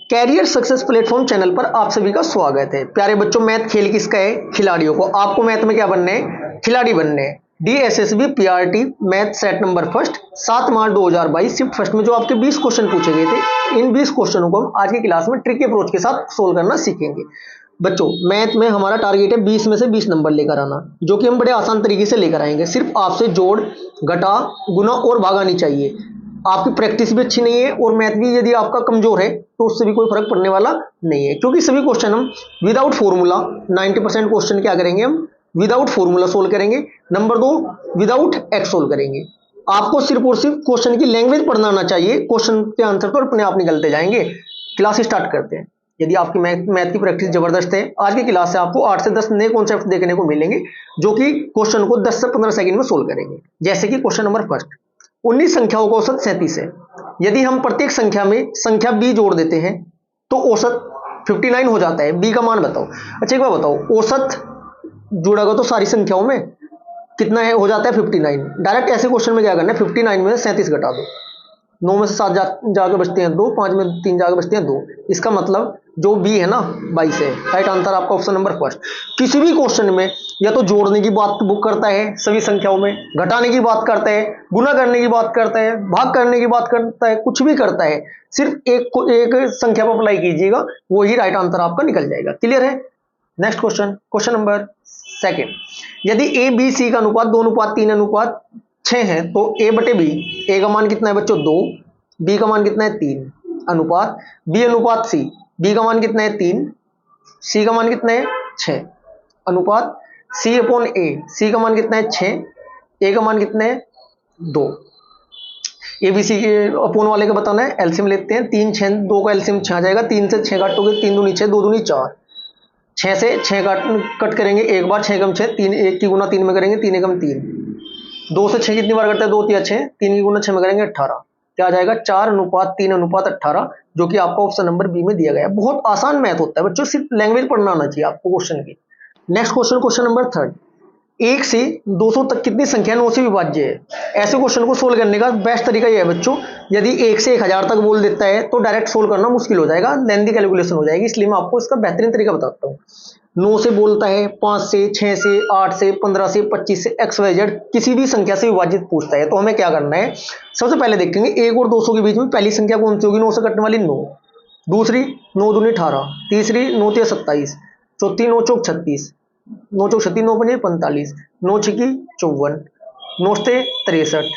Career success platform channel पर आप सभी का स्वागत है। प्यारे बच्चों, मैथ खेल किसका है? खिलाड़ियों को। आपको मैथ में क्या बनने हैं? खिलाड़ी बनने हैं। DSSB PRT math set number first 7 मार्च 2022 शिफ्ट फर्स्ट में जो आपके 20 क्वेश्चन पूछे गए थे, इन 20 क्वेश्चनों को हम आज की क्लास में ट्रिकी अप्रोच के साथ सोल्व करना सीखेंगे। बच्चों, मैथ में हमारा टारगेट है 20 में से 20 नंबर लेकर आना, जो कि हम बड़े आसान तरीके से लेकर आएंगे। सिर्फ आपसे जोड़, घटा, गुना और भाग आनी चाहिए। आपकी प्रैक्टिस भी अच्छी नहीं है और मैथ भी यदि आपका कमजोर है तो उससे भी कोई फर्क पड़ने वाला नहीं है, क्योंकि सभी क्वेश्चन हम विदाउट फॉर्मूला 90% क्वेश्चन क्या करेंगे, हम विदाउट फॉर्मूला सोल्व करेंगे। नंबर 2, विदाउट एक्स सोल्व करेंगे। आपको सिर्फ और सिर्फ क्वेश्चन की लैंग्वेज पढ़ना आना चाहिए, क्वेश्चन के आंसर तो अपने आप निकलते जाएंगे। क्लास स्टार्ट करते हैं। यदि आपकी मैथ की प्रैक्टिस जबरदस्त है, आज की क्लास से आपको 8 से 10 नए कॉन्सेप्ट देखने को मिलेंगे, जो कि क्वेश्चन को 10 से 15 सेकंड में सोल्व करेंगे। जैसे कि क्वेश्चन नंबर फर्स्ट, 19 संख्याओं का औसत 37 है। यदि हम प्रत्येक संख्या में संख्या b जोड़ देते हैं तो औसत 59 हो जाता है। b का मान बताओ। अच्छा एक बार बताओ, औसत जोड़ेगा तो सारी संख्याओं में कितना है? हो जाता है 59। डायरेक्ट ऐसे क्वेश्चन में क्या करना है, 59 में 37 घटा दो। 9 में से 7 जाके बचते हैं 2, 5 में 3 जाके बचते हैं 2। इसका मतलब जो बी है ना 22 है। राइट आंसर आपका ऑप्शन नंबर फर्स्ट। किसी भी क्वेश्चन में या तो जोड़ने की बात बुक करता है सभी संख्याओं में, घटाने की बात करता है, गुना करने की बात करता है, भाग करने की बात करता है, कुछ भी करता है, सिर्फ एक संख्या पर अप्लाई कीजिएगा, वही राइट आंसर आपका निकल जाएगा। क्लियर है? Next question, question number second, यदि ए बी सी का अनुपात 2:3:6 है तो A/B, ए का मान कितना है बच्चों? 2, बी का मान कितना है? 3, अनुपात B/C, बी का मान कितना है? 3, सी का मान कितना है? 6, अनुपात C/A, सी का मान कितना है? 6, ए का मान कितना है? 2। ABC के अपोन वाले का बताना है, एलसीएम लेते हैं। 3, 6, 2 का एलसीएम 6 आ जाएगा। 3 से 6 काटोगे 3 दूनी 6, 2 दूनी 4, 6 से 6 कट करेंगे एक बार, 6 कम 6, 3 1 की गुना 3 में करेंगे, 3 एकम 3। 2 से 6 कितनी बार करता है? 2 3 6, 3 की गुना 6 में करेंगे 18। क्या आ जाएगा? 4:3:18, जो कि आपका ऑप्शन नंबर बी में दिया गया है। बहुत आसान मैथ होता है बच्चों, सिर्फ लैंग्वेज पढ़ना आना चाहिए आपको क्वेश्चन की। Next question, question number third, 1 से 200 तक कितनी संख्या 9 से विभाज्य है? ऐसे क्वेश्चन को सोल्व करने का बेस्ट तरीका यह है बच्चों, यदि 1 से 1000 तक बोल देता है तो डायरेक्ट सोल्व करना मुश्किल हो जाएगा, लेंथी कैलकुलेशन हो जाएगी। इसलिए मैं आपको इसका बेहतरीन तरीका बताता हूँ। 9 से बोलता है, 5 से, 6 से, 8 से, 15 से, 25 से, XYZ किसी भी संख्या से विभाजित पूछता है तो हमें क्या करना है? सबसे पहले देखेंगे 1 और 200 के बीच में पहली संख्या कौन सी होगी? 9 से कटने वाली 9, दूसरी 9 दूनी 18, तीसरी 9 3 27, चौथी 9 चौक 36, 9 चौक 36, 9 पंजे 45, 9 छिकी 54, 9 से 63,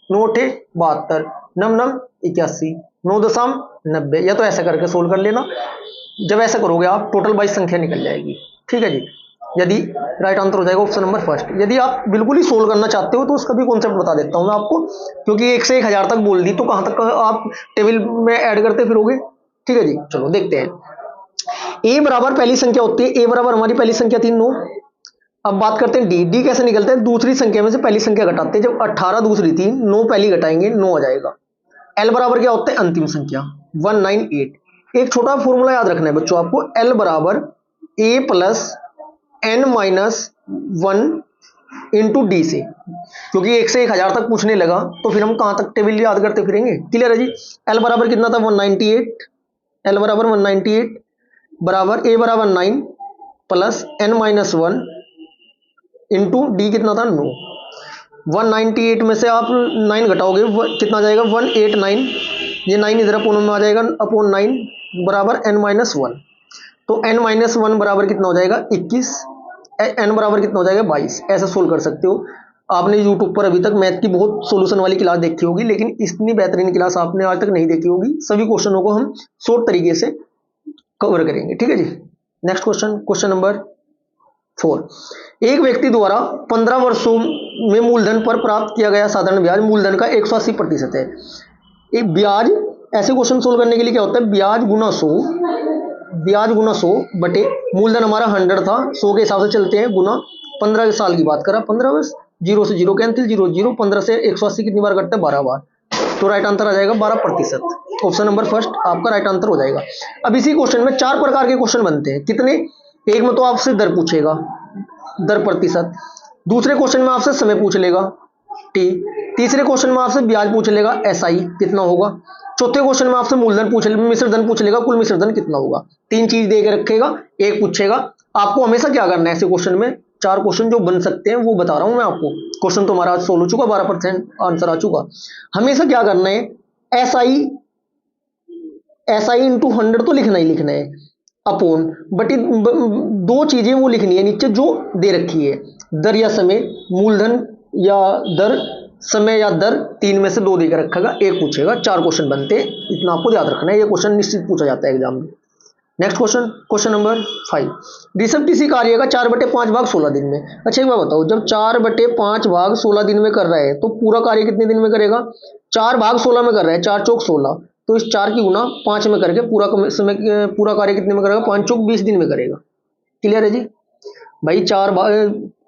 9 8 72, 9 9 81, 9 दशम 90। या तो ऐसा करके सोल्व कर लेना। जब ऐसा करोगे आप टोटल 22 संख्या निकल जाएगी। ठीक है जी। यदि राइट आंसर हो जाएगा ऑप्शन नंबर फर्स्ट। यदि आप बिल्कुल ही सोल्व करना चाहते हो तो उसका भी कॉन्सेप्ट बता देता हूं मैं आपको, क्योंकि 1 से 1000 तक बोल दी तो कहां तक आप टेबल में ऐड करते फिरोगे। ठीक है जी, चलो देखते हैं। ए बराबर पहली संख्या होती है, ए बराबर हमारी पहली संख्या थी 9। अब बात करते हैं डी कैसे निकलता है? दूसरी संख्या में से पहली संख्या घटाते हैं। जब 18 दूसरी थी, 9 पहली घटाएंगे, 9 आ जाएगा। एल बराबर क्या होता है? अंतिम संख्या 198। एक छोटा फॉर्मूला याद रखना है बच्चों आपको, एल बराबर a plus N minus 1 into d से, क्योंकि 1 से 1000 तक पूछने लगा तो फिर हम कहां तक टेबल याद करते फिरेंगे। क्लियर है जी? एल बराबर कितना था? 198। एल बराबर 198 बराबर ए बराबर 9 plus N minus 1 into D कितना था? 9। 198 में से आप 9 घटाओगे कितना जाएगा? 189। ये 9 इधर अपोन में आ जाएगा, अपोन 9 बराबर n माइनस 1। तो n माइनस 1 बराबर कितना हो जाएगा? 21। n बराबर कितना हो जाएगा? 22। ऐसा सोल्व कर सकते हो। आपने यूट्यूब पर अभी तक मैथ की बहुत सोल्यूशन वाली क्लास देखी होगी, लेकिन इतनी बेहतरीन क्लास आपने आज तक नहीं देखी होगी। सभी क्वेश्चनों को हम शॉर्ट तरीके से कवर करेंगे। ठीक है जी। नेक्स्ट क्वेश्चन, क्वेश्चन नंबर 4, एक व्यक्ति द्वारा 15 वर्षों में मूलधन पर प्राप्त किया गया साधारण ब्याज मूलधन का 180% है। एक ब्याज, ऐसे क्वेश्चन सोल्व करने के लिए क्या होता है? ब्याज गुना 100, ब्याज गुना 100 बटे मूलधन हमारा 100 था, 100 के हिसाब से चलते हैं, गुना 15 साल की बात करा, 15 वर्ष, 0 से 0 कैंसिल, 0 0, 15 से 180 कितनी बार करते हैं? 12 बार। तो राइट आंसर आ जाएगा 12%। ऑप्शन नंबर फर्स्ट आपका राइट आंसर हो जाएगा। अब इसी क्वेश्चन में 4 प्रकार के क्वेश्चन बनते हैं। कितने? एक में तो आपसे दर पूछेगा, दर प्रतिशत। दूसरे क्वेश्चन में आपसे समय पूछ लेगा, टी। तीसरे क्वेश्चन में आपसे ब्याज पूछ लेगा एसआई कितना होगा। चौथे क्वेश्चन में आपसे मूलधन पूछ लेगा, मिश्रधन पूछ लेगा, कुल मिश्रधन कितना होगा। तीन चीज दे के रखेगा, एक पूछेगा। आपको हमेशा क्या करना है ऐसे क्वेश्चन में, चार क्वेश्चन जो बन सकते हैं वो बता रहा हूं मैं आपको। क्वेश्चन तो हमारा आज सोल्व हो चुका, 12% आंसर आ चुका। हमेशा क्या करना है, एसआई एसआई इंटू 100 तो लिखना ही लिखना है, अपॉन बटी दो चीजें वो लिखनी है नीचे जो दे रखी है, दर या समय, मूलधन या दर, समय या दर, तीन में से दो देकर रखेगा, एक पूछेगा। चार क्वेश्चन बनते हैं, इतना आपको याद रखना है, ये क्वेश्चन निश्चित पूछा जाता है एग्जाम में। Next question, question number 5। Rishabh किसी कार्य का 4/5 भाग 16 दिन में। अच्छा एक बात बताओ, जब 4/5 भाग 16 दिन में कर रहा है तो पूरा कार्य कितने दिन में करेगा। 4 भाग 16 में कर रहा है, 4 चौक 16, तो इस 4 की गुना 5 में करके पूरा कार्य कितने में करेगा, 5 चौक 20 दिन में करेगा। क्लियर है जी भाई।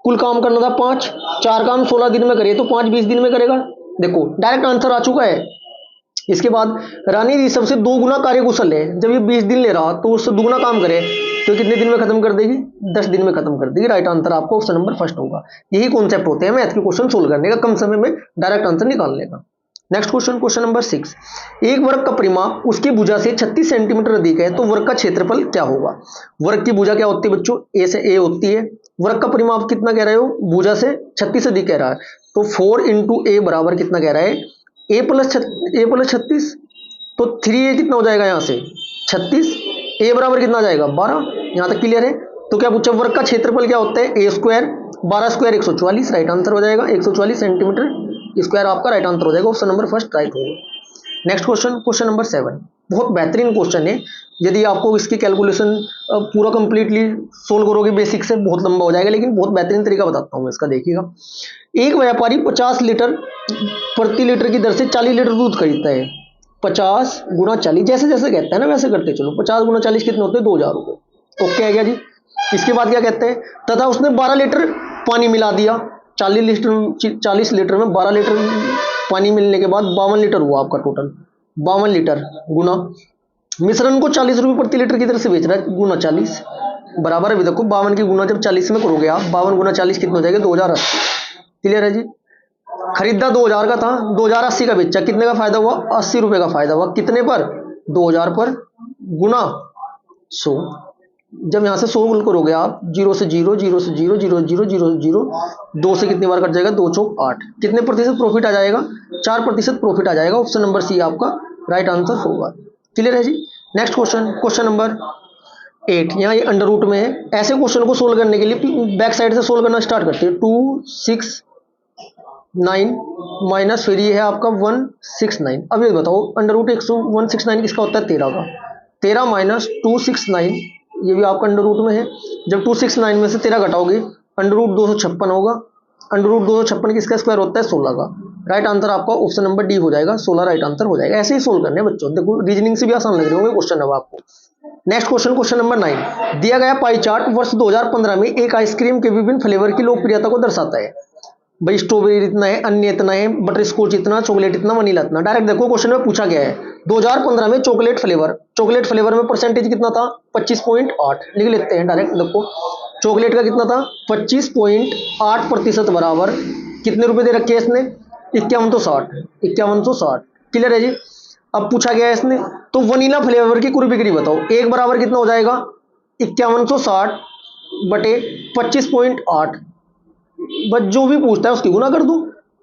कुल काम करना था 5, 4 काम 16 दिन में करे तो 5 20 दिन में करेगा। देखो डायरेक्ट आंसर आ चुका है। इसके बाद रानी ऋषभ से 2 गुना कार्य कुशल है, जब ये 20 दिन ले रहा तो उससे दुगुना काम करे तो कितने दिन में खत्म कर देगी, 10 दिन में खत्म कर देगी। राइट आंसर आपको ऑप्शन नंबर फर्स्ट होगा। यही कॉन्सेप्ट होते हैं मैथ के क्वेश्चन सोल्व करने का, कम समय में डायरेक्ट आंसर निकालने का। Next question, question number 6। एक वर्ग का परिमाप उसकी भुजा से 36 सेंटीमीटर अधिक है तो वर्ग का क्षेत्रफल क्या होगा। वर्ग की भुजा क्या होती है बच्चों, ए से ए होती है। वर्ग का परिमाप कितना कह रहे हो, भुजा से 36 अधिक कह रहा है, तो 4 इंटू ए बराबर कितना कह रहा है, ए प्लस 36, तो 3a कितना हो जाएगा यहाँ से 36, ए बराबर कितना आ जाएगा 12। यहाँ तक क्लियर है। तो क्या पूछा, वर्ग का क्षेत्रफल क्या होता है, ए स्क्वायर, 12 स्क्वायर 144, राइट आंसर हो जाएगा 144 सेंटीमीटर स्क्वायर आपका राइट आंसर हो जाएगा, ऑप्शन नंबर फर्स्ट राइट होगा। Next question, question number 7। बहुत बेहतरीन क्वेश्चन है, यदि आपको इसकी कैलकुलेशन पूरा कंप्लीटली सोल्व करोगे बेसिक से, बहुत लंबा हो जाएगा, लेकिन बहुत बेहतरीन तरीका बताता हूँ मैं इसका, देखिएगा। एक व्यापारी 50 लीटर प्रति लीटर की दर से 40 लीटर दूध खरीदता है। 50 गुना 40, जैसे जैसे कहते हैं ना वैसे करते चलो। 50 गुना 40 कितने होते हैं, 2000 रुपये। ओके है क्या जी। इसके बाद क्या कहते हैं, तथा उसने 12 लीटर पानी मिला दिया। 40 लीटर में 12 लीटर पानी मिलने के बाद 52 लीटर हुआ आपका टोटल। 52 लीटर गुना मिश्रण को 40 रुपये प्रति लीटर की दर से बेच रहा है, गुना 40 बराबर। अभी देखो 52 की गुना जब 40 में करोगे आप, 52 गुना 40 कितना हो जाएगा, 2080। क्लियर है जी। खरीदा 2000 का था, 2080 का बेचा, कितने का फायदा हुआ, 80 रुपए का फायदा हुआ। कितने पर, 2000 पर, गुना 100। जब यहां से 100 करोगे आप, 0 से 0, 0 से 0, 0 0 0 0, 2 से कितनी बार कट जाएगा, 2 चौक 8। कितने प्रतिशत प्रॉफिट आ जाएगा, 4% प्रॉफिट आ जाएगा। ऑप्शन नंबर सी आपका राइट आंसर होगा। क्लियर है जी। Next question, question number 8। यहाँ ये अंडर रूट में है। ऐसे क्वेश्चन को सोल्व करने के लिए बैक साइड से सोल्व करना स्टार्ट करते हैं। 2 6 9 माइनस, फिर ये है आपका 169। अब ये बताओ अंडर रूट 169 किसका होता है, 13 का। 13 माइनस 269, ये भी आपका अंडर रूट में है। जब 269 में से 13 घटाओगे, अंडर रूट 256 होगा। अंडर रूट 256 किसका स्क्वायर होता है, 16 का। राइट आंसर आपका ऑप्शन नंबर डी हो जाएगा, 16 राइट आंसर हो जाएगा। ऐसे ही सोल्व करने बच्चों, देखो रीजनिंग से भी आसान लग रहे होंगे क्वेश्चन अब आपको। Next question, question number 9। दिया गया पाई चार्ट वर्ष 2015 में एक आइसक्रीम के विभिन्न फ्लेवर की लोकप्रियता को दर्शाता है। भाई स्ट्रॉबेरी इतना है, अन्य इतना है, बटर स्कॉच इतना, चॉकलेट इतना, वनीला इतना। डायरेक्ट देखो क्वेश्चन में पूछा गया है 2015 में चॉकलेट फ्लेवर में परसेंटेज कितना था, 25.8। लिख लेते हैं डायरेक्ट। देखो चॉकलेट का कितना था, 25.8% बराबर कितने रुपए दे रखे हैं इसने, 5160। क्लियर है जी। अब पूछा गया है इसने, तो वनीला फ्लेवर की कुल बिक्री बताओ। एक बराबर कितना हो जाएगा, 5160 बटे 25.8, बस जो भी पूछता है उसकी गुना कर दो।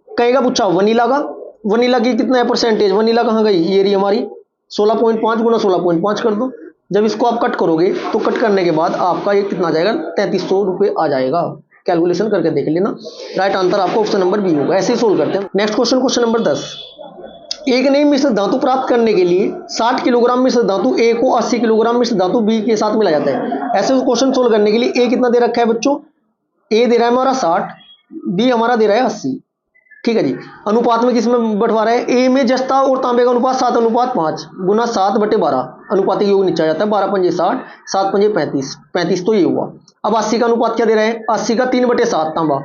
कहेगा पूछा वनीला का, वनीला की कितना है परसेंटेज, वनीला कहाँ गई, ये रही हमारी 16.5 गुना 16.5 कर दो। जब इसको आप कट करोगे तो कट करने के बाद आपका ये कितना आ जाएगा, 3300 रुपये आ जाएगा। कैलकुलेशन करके देख लेना। राइट आंसर आपको ऑप्शन नंबर बी होगा। ऐसे ही सोल्व करते हैं। Next question, question number 10। एक नई मिश्र धातु प्राप्त करने के लिए 60 किलोग्राम मिश्र धातु ए को 80 किलोग्राम मिश्र धातु बी के साथ मिलाया जाता है। ऐसे क्वेश्चन सोल्व करने के लिए ए कितना दे रखा है बच्चों, ए दे रहा है हमारा 60, बी हमारा दे रहा है 80। ठीक है जी। अनुपात में किसमें बंटवारा है, ए में जस्ता और तांबे का अनुपात 7:5 गुना 7/12। अनुपातिक योग नीचे आ जाता है, 12 पंजे 60, 7 पंजे 35 तो ये हुआ। अब 80 का अनुपात क्या दे रहा है, 80 का 3/7 तांबा,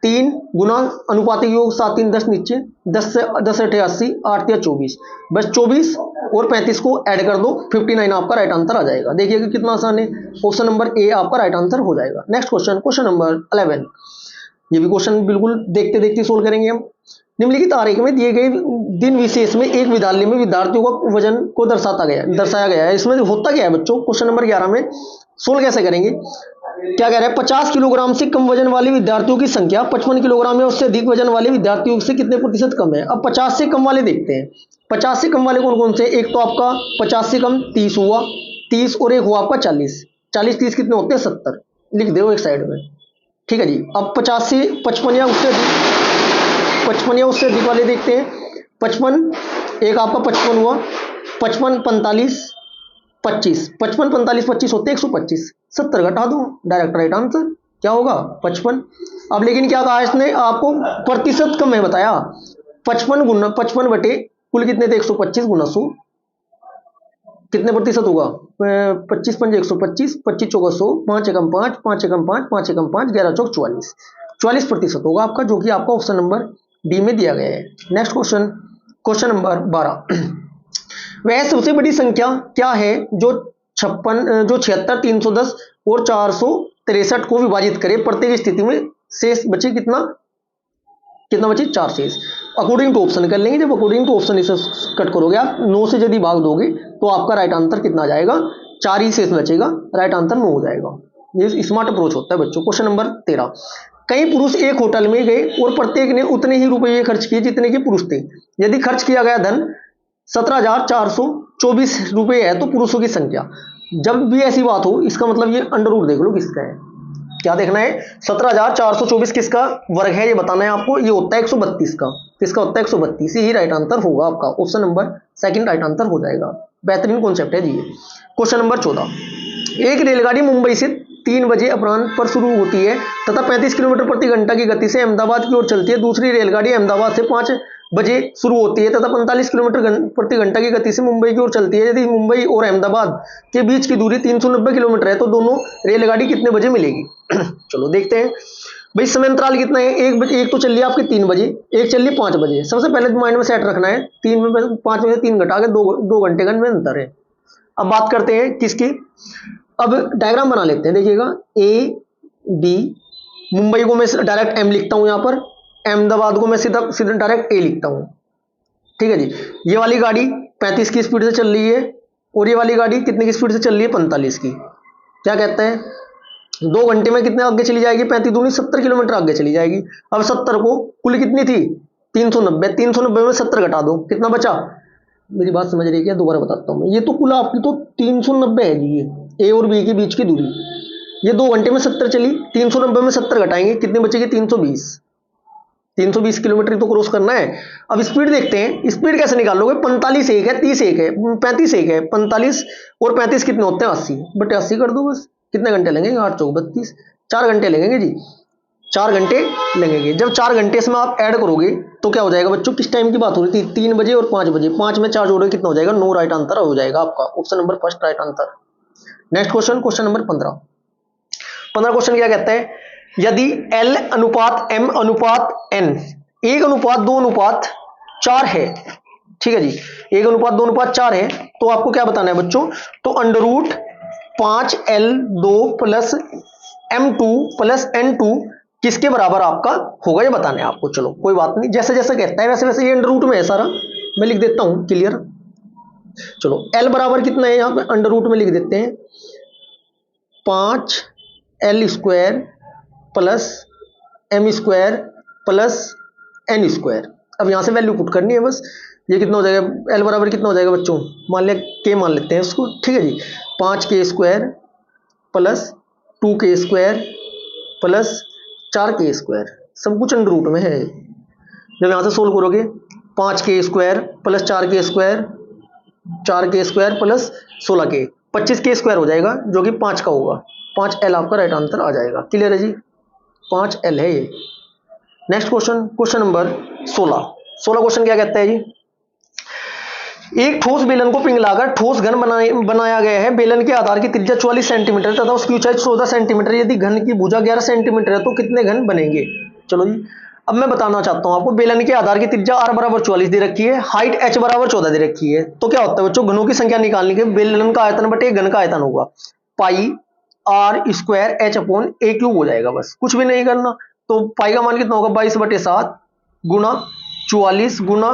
3 गुना अनुपातिक योग 7 3 10 नीचे, 10 8 80, 8 या 24, बस 24 और 35 को ऐड कर दो, 59 आपका राइट आंसर आ जाएगा। देखिए कि कितना आसान है। ऑप्शन नंबर ए आपका राइट आंसर हो जाएगा। Next question, question number 11। ये भी क्वेश्चन बिल्कुल देखते देखते सोल्व करेंगे हम। निम्नलिखित आरेख में दिए गए दिन विशेष में एक विद्यालय में विद्यार्थियों का वजन को दर्शाया गया है। इसमें होता क्या है बच्चों, क्वेश्चन नंबर 11 में सोल्व कैसे करेंगे। क्या कह रहा है, 50 किलोग्राम से कम वजन वाले विद्यार्थियों की संख्या 55 किलोग्राम या उससे अधिक वजन वाले विद्यार्थियों से कितने प्रतिशत कम है। अब 50 से कम वाले देखते हैं। 50 से कम वाले कौन कौन से, एक तो आपका 50 से कम 30 हुआ, 30 और एक हुआ आपका 40, 40 30 कितने होते हैं 70, लिख दो एक साइड में। ठीक है जी। अब 50 से 55 या उससे अधिक, 55 या उससे अधिक वाले देखते हैं। 55 एक आपका 55 हुआ, 55 45 25, 55 45 25 होते हैं 125, 70 घटा दो, डायरेक्ट राइट आंसर क्या होगा 55। अब लेकिन क्या कहा इसने आपको, प्रतिशत कम है बताया। 55 बटे कुल कितने थे 125 गुना 100, कितने प्रतिशत होगा 25 पंजे 125, 25 चौका 100, 5 एकम 5, 5 एकम 5, 5 एकम 5, 11 चौक 44, 44% होगा आपका, जो कि आपका ऑप्शन नंबर डी में दिया गया है। नेक्स्ट क्वेश्चन, क्वेश्चन नंबर 12 वह सबसे बड़ी संख्या क्या है जो 76 310 और 463 को विभाजित करे, प्रत्येक स्थिति में शेष बचे कितना बचे 4 शेष। अकॉर्डिंग टू ऑप्शन कर लेंगे। जब अकॉर्डिंग टू ऑप्शन इसे कट करोगे आप, 9 से यदि भाग दोगे तो आपका राइट आंसर कितना आ जाएगा, 4 ही शेष बचेगा, राइट आंसर 9 हो जाएगा। ये स्मार्ट अप्रोच होता है बच्चों। क्वेश्चन नंबर 13, कई पुरुष एक होटल में गए और प्रत्येक ने उतने ही रुपये खर्च किए जितने के पुरुष थे। यदि खर्च किया गया धन 17,424 रुपये है तो पुरुषों की संख्या। जब भी ऐसी बात हो, इसका मतलब ये अंडर रूट देख लो किसका है, क्या देखना है 17,424 किसका वर्ग है ये बताना है आपको। ये होता है 132 का, किसका होता है 132, यही राइट आंसर होगा आपका, option number second right answer हो जाएगा। बेहतरीन कॉन्सेप्ट है जी। क्वेश्चन नंबर 14, एक रेलगाड़ी मुंबई से 3 बजे अपराह्न पर शुरू होती है तथा 35 किलोमीटर प्रति घंटा की गति से अहमदाबाद की ओर चलती है। दूसरी रेलगाड़ी अहमदाबाद से 5 बजे शुरू होती है तथा 45 किलोमीटर प्रति घंटा की गति से मुंबई की ओर चलती है। यदि मुंबई और अहमदाबाद के बीच की दूरी 390 किलोमीटर है तो दोनों रेलगाड़ी कितने बजे मिलेगी। चलो देखते हैं भाई, समय अंतराल कितना है, एक बजे, एक तो चल रही है आपकी 3 बजे, एक चल रही है 5 बजे। सबसे पहले माइंड में सेट रखना है, 3 में 5 में से 3 घटा के 2 घंटे का अंतर है। अब बात करते हैं किसकी, अब डायग्राम बना लेते हैं। देखिएगा ए बी, मुंबई को मैं डायरेक्ट एम लिखता हूं, यहां पर अहमदाबाद को मैं सीधा सीधा डायरेक्ट ए लिखता हूं। ठीक है जी। ये वाली गाड़ी 35 की स्पीड से चल रही है और ये वाली गाड़ी कितने की स्पीड से चल रही है 45 की। क्या कहते हैं 2 घंटे में कितने आगे चली जाएगी, 35 दूनी 70 किलोमीटर आगे चली जाएगी। अब 70 को कुल कितनी थी 390, 390 में 70 घटा दो, कितना बचा, मेरी बात समझ रही है क्या, दोबारा बताता हूँ। ये तो कुल आपकी तो 390 है जी, ये ए और बी के बीच की दूरी। ये 2 घंटे में 70 चली, 390 में 70 घटाएंगे कितनी बचेगी 320, 320 किलोमीटर तो क्रॉस करना है। अब स्पीड देखते हैं, स्पीड कैसे निकालोगे, 45 एक है, 30 एक है, 35 एक है, 45 और 35 कितने होते हैं 80 बटे 80 कर दो बस। कितने घंटे लगेंगे 8 चौक 32, 4 घंटे लगेंगे जी, 4 घंटे लगेंगे। जब 4 घंटे इसमें आप ऐड करोगे तो क्या हो जाएगा बच्चों, किस टाइम की बात हो रही थी 3 बजे और 5 बजे, 5 में 4 जोड़ोगे कितना हो जाएगा 9, राइट आंसर हो जाएगा आपका, option number first right answer. Next question, question number 15 question क्या कहता है, यदि L अनुपात M अनुपात N 1 अनुपात 2 अनुपात 4 है, ठीक है जी, 1 अनुपात 2 अनुपात 4 है, तो आपको क्या बताना है बच्चों, तो under root 5L2 plus M2 plus N2 किसके बराबर आपका होगा ये बताना है आपको। चलो कोई बात नहीं, जैसे जैसे कहता है वैसे वैसे ये अंडर रूट में है सारा, मैं लिख देता हूं क्लियर। चलो L बराबर कितना है, यहां पे अंडर रूट में लिख देते हैं 5L square plus M square plus N square. अब यहां से वैल्यू पुट करनी है बस, ये कितना हो जाएगा, L बराबर कितना हो जाएगा बच्चों, मान लिया K मान लेते हैं इसको, ठीक है जी, 5K square plus 2K square plus 4K square, सब कुछ अंडर रूट में है। जब यहां से सोल्व करोगे 5K square plus 4K square, 4K square plus 16K, 25K square हो जाएगा जो कि 5 का होगा, 5L आपका राइट आंसर आ जाएगा। क्लियर है जी, 5L है ये। Next question, question number 16 question क्या कहता है जी, एक ठोस बेलन को पिघलाकर ठोस घन बनाया गया है। बेलन के आधार की त्रिज्या 44 सेंटीमीटर तथा उसकी ऊंचाई 14 सेंटीमीटर। यदि घन की भुजा 11 सेंटीमीटर है तो कितने घन बनेंगे। चलो जी, अब मैं बताना चाहता हूं आपको, बेलन के आधार की त्रिज्या r बराबर 44 दे रखी है, हाइट h बराबर 14 दे रखी है, तो क्या होता है बच्चों, घनों की संख्या निकालने के बेलन का आयतन बटे घन का आयतन होगा, पाई r square h upon a cube हो जाएगा, बस कुछ भी नहीं करना। तो पाई का मान कितना होगा 22/7 गुणा 44 गुना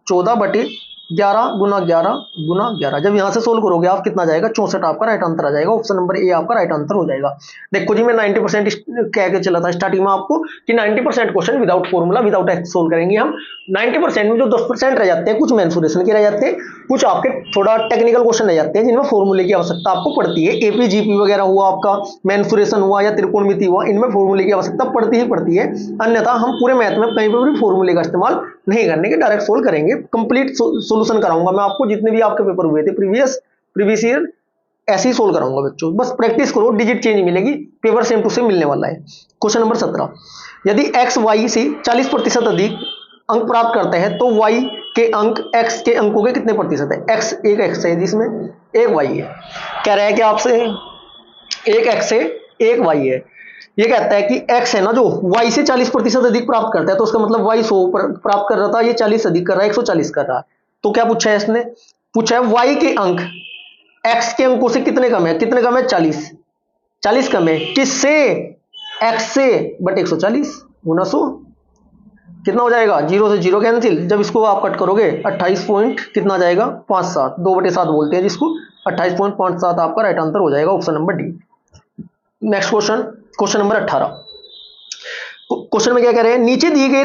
14 बटे 11 गुना 11 गुना 11। जब यहां से सोल्व करोगे आप कितना जाएगा 64 आपका राइट आंसर आ जाएगा। ऑप्शन नंबर ए आपका राइट आंसर हो जाएगा। देखो जी मैं 90% कह के चला था स्टार्टिंग में आपको कि 90% question without formula without x solve करेंगे हम। 90% में जो 10% रह जाते हैं कुछ मेंसुरेशन के रह जाते हैं, कुछ आपके थोड़ा टेक्निकल क्वेश्चन रह जाते हैं जिनमें फॉर्मूले की आवश्यकता आपको पड़ती है। एपीजीपी वगैरह हुआ आपका, मेंसुरेशन हुआ या त्रिकोणमिति हुआ, इनमें फॉर्मूले की आवश्यकता पड़ती ही पड़ती है। अन्यथा हम पूरे मैथ में कहीं पर भी फॉर्मूले का इस्तेमाल नहीं करने के, डायरेक्ट सोल्व करेंगे। कंप्लीट सोल्यूशन कराऊंगा मैं आपको, जितने भी आपके पेपर हुए थे प्रीवियस ईयर ऐसे ही सोल्व कराऊंगा बच्चों। बस प्रैक्टिस करो, डिजिट चेंज मिलेगी, पेपर सेम टू सेम मिलने वाला है। क्वेश्चन नंबर 17, यदि x y से 40% अधिक अंक प्राप्त करते हैं तो y के अंक x के अंकों के कितने प्रतिशत है। x एक x है जिसमें एक y है। कह रहा है कि आपसे एक x है एक y है। ये कहता है कि x है ना जो y से 40% अधिक प्राप्त करता है, तो उसका मतलब y 100 प्राप्त कर रहा था, ये 40 अधिक कर रहा है, 140 कर रहा है। तो क्या पूछा है इसने, पूछा है y के अंक x के अंकों से कितने कम है। कितने कम है 40 कम है किससे, x से, बट 140 गुना 100 कितना हो जाएगा, 0 से 0 कैंसिल। जब इसको आप कट करोगे 28 पॉइंट कितना जाएगा 57, 2/7 बोलते हैं जिसको, 28.57 आपका राइट आंसर हो जाएगा। Option number D. Next question number 18। Question में क्या कह रहे हैं, नीचे दी गई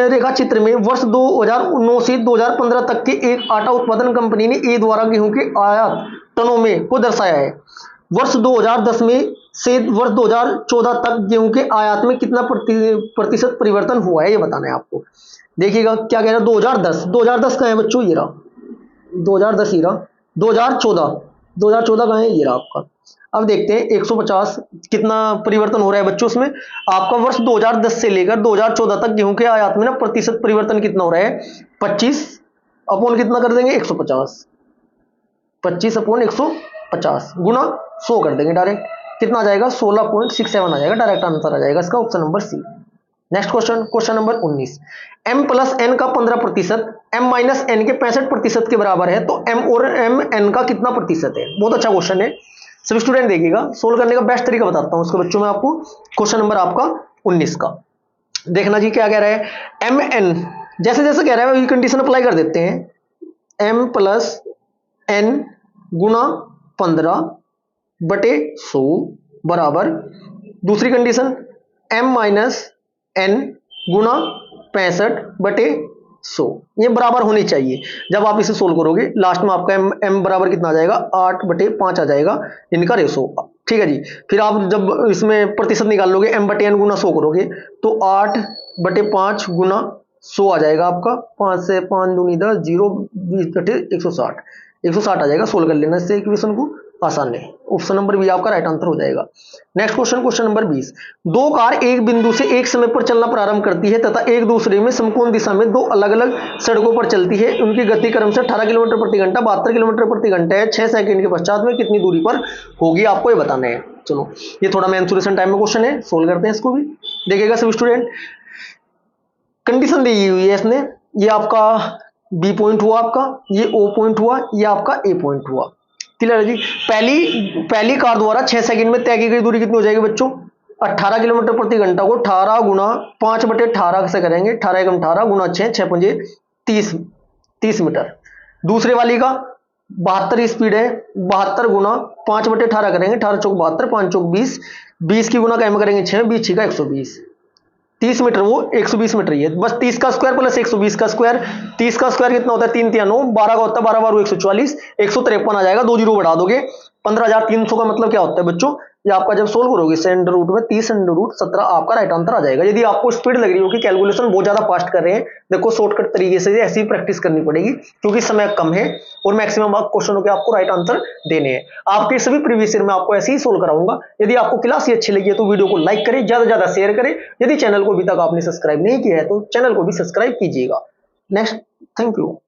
रेखा चित्र में वर्ष 2009 से 2015 तक के एक आटा उत्पादन कंपनी ने ए द्वारा गेहूं के आयात टनों में को दर्शाया है। वर्ष 2010 में से वर्ष 2014 तक गेहूं के आयात में कितना प्रतिशत परिवर्तन हुआ है, ये बताना है आपको। देखिएगा क्या कह रहा है, 2010 कहाँ है बच्चों, ये रहा 2010, ये रहा 2014 कहाँ है, ये रहा आपका। अब देखते हैं 150 कितना परिवर्तन हो रहा है बच्चों उसमें। आपका वर्ष 2010 से लेकर 2014 तक गेहूं के आयात में ना प्रतिशत परिवर्तन कितना हो रहा है, 25 अपॉन कितना कर देंगे 150, 25 अपॉन 150 गुना 100 कर देंगे डायरेक्ट, कितना आ जाएगा 16.67 आ जाएगा, डायरेक्ट आंसर आ जाएगा इसका option number C. Next question number 19, m plus n का 15% m माइनस n के 65% के बराबर है, तो m और m n का कितना प्रतिशत है। बहुत अच्छा क्वेश्चन है, सभी स्टूडेंट देखिएगा। सोल्व करने का बेस्ट तरीका बताता हूं उसको बच्चों में आपको। क्वेश्चन नंबर आपका 19 का देखना जी क्या कह रहा है, m n जैसे जैसे कह रहा है वही कंडीशन अप्लाई कर देते हैं। m प्लस n गुना 15/100 बराबर, दूसरी कंडीशन m माइनस n गुना 65/100, ये बराबर होनी चाहिए। जब आप इसे सोल्व करोगे लास्ट में आपका m बराबर कितना आ जाएगा 8/5 आ जाएगा इनका रेशो, ठीक है जी। फिर आप जब इसमें प्रतिशत निकाल लोगे m/n गुना 100 करोगे तो 8/5 गुना 100 आ जाएगा आपका, 5 से 5 दूनी 10, 0 20/160 160 आ जाएगा। सोल्व कर लेना इससे इक्वेशन को, आसान है। ऑप्शन नंबर बी आपका राइट आंसर हो जाएगा। नेक्स्ट क्वेश्चन नंबर 20, दो कार एक बिंदु से एक समय पर चलना प्रारंभ करती है तथा एक दूसरे में समकोण दिशा में दो अलग अलग सड़कों पर चलती है। उनकी गति क्रम से 18 किलोमीटर प्रति घंटा 72 किलोमीटर प्रति घंटा है। 6 सेकंड के पश्चात में कितनी दूरी पर होगी, आपको ये बताना है। चलो ये थोड़ा मेंसुरेशन टाइम में क्वेश्चन है, सोल्व करते हैं इसको भी। देखिएगा सब स्टूडेंट, कंडीशन दी हुई है इसने, ये आपका बी पॉइंट हुआ, आपका ये ओ पॉइंट हुआ, ये आपका ए पॉइंट हुआ। क्लियर है जी। पहली कार द्वारा 6 सेकंड में तय की गई दूरी कितनी हो जाएगी बच्चों, 18 किलोमीटर प्रति घंटा को 18 गुना 5/18 से करेंगे, 18 एकम 18 गुना 6, 6 पंजे 30 मीटर। दूसरे वाली का 72 स्पीड है, 72 गुना 5/18 करेंगे, 18 चौक 72, 5 चौक 20, 20 की गुना कैम करेंगे 6, 20 6 का 120, 30 मीटर वो 120 मीटर ही है। बस 30 का स्क्वायर प्लस 120 का स्क्वायर, 30 का स्क्वायर कितना होता है 3 3 9, 12 का होता है 12 12 140, 153 आ जाएगा, 2 जीरो बढ़ा दोगे 15,300 का मतलब क्या होता है बच्चों, ये आपका जब सोल्व करोगे से अंडर रूट में 30 अंडर रूट 17 आपका राइट आंसर आ जाएगा। यदि आपको स्पीड लग रही हो कि कैलकुलेशन बहुत ज्यादा फास्ट कर रहे हैं, देखो शॉर्टकट तरीके से ऐसी प्रैक्टिस करनी पड़ेगी क्योंकि समय कम है और मैक्सिमम क्वेश्चनों के आपको राइट आंसर देने हैं। आपके सभी प्रीवियस ईयर में आपको ऐसे ही सोल्व कराऊंगा। यदि आपको क्लास ये अच्छी लगी है तो वीडियो को लाइक करें, ज्यादा से ज्यादा शेयर करें। यदि चैनल को अभी तक आपने सब्सक्राइब नहीं किया है तो चैनल को भी सब्सक्राइब कीजिएगा। Next, thank you.